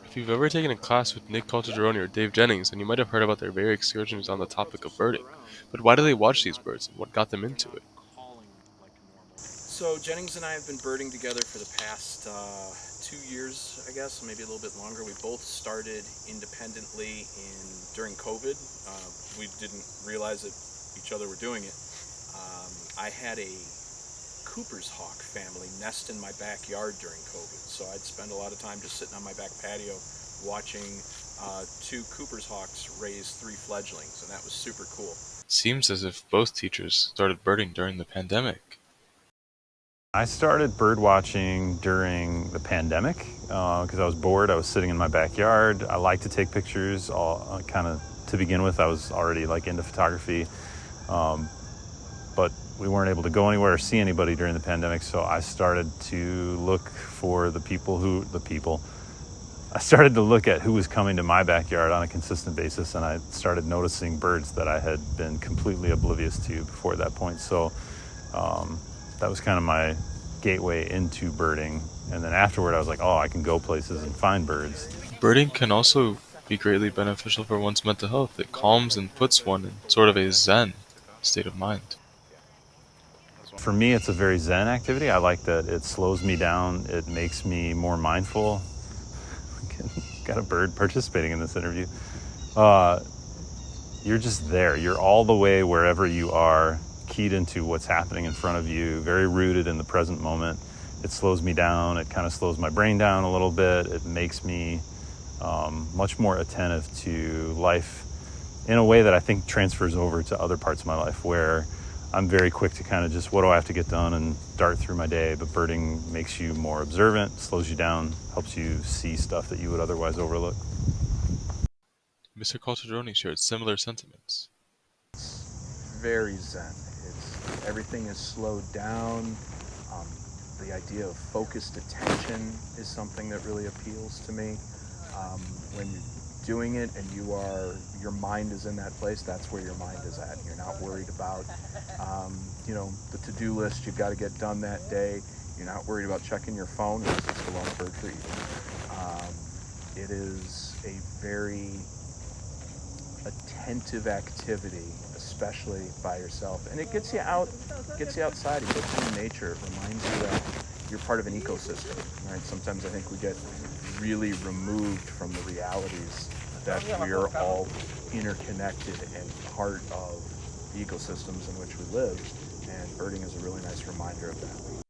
If you've ever taken a class with Nick Caltagirone or Dave Jennings, then you might have heard about their various excursions on the topic of birding. But why do they watch these birds, and what got them into it? So Jennings and I have been birding together for the past 2 years, I guess, maybe a little bit longer. We both started independently during COVID. We didn't realize that each other were doing it. I had a Cooper's hawk family nest in my backyard during COVID, so I'd spend a lot of time just sitting on my back patio watching two Cooper's hawks raise three fledglings, and that was super cool. Seems as if both teachers started birding during the pandemic. I started bird watching during the pandemic because I was bored. I was sitting in my backyard. I like to take pictures. Kind of to begin with, I was already like into photography, but we weren't able to go anywhere or see anybody during the pandemic. So I started to look for I started to look at who was coming to my backyard on a consistent basis, and I started noticing birds that I had been completely oblivious to before that point. So that was kind of my gateway into birding. And then afterward, I was like, oh, I can go places and find birds. Birding can also be greatly beneficial for one's mental health. It calms and puts one in sort of a zen state of mind. For me, it's a very zen activity. I like that it slows me down. It makes me more mindful. Got a bird participating in this interview. You're just there. You're all the way wherever you are, keyed into what's happening in front of you, very rooted in the present moment. It slows me down. It kind of slows my brain down a little bit. It makes me much more attentive to life in a way that I think transfers over to other parts of my life, where I'm very quick to kind of just, what do I have to get done, and dart through my day. But birding makes you more observant, slows you down, helps you see stuff that you would otherwise overlook. Mr. Caltagirone shared similar sentiments. Very zen. Everything is slowed down. The idea of focused attention is something that really appeals to me. When you're doing it and your mind is in that place, that's where your mind is at. You're not worried about the to-do list you've got to get done that day. You're not worried about checking your phone unless it's the lone bird for you. It is a very attentive activity, especially by yourself, and it gets you out, gets you outside, it gets you in nature. It reminds you that you're part of an ecosystem, right? Sometimes I think we get really removed from the realities that we are all interconnected and part of the ecosystems in which we live, and birding is a really nice reminder of that.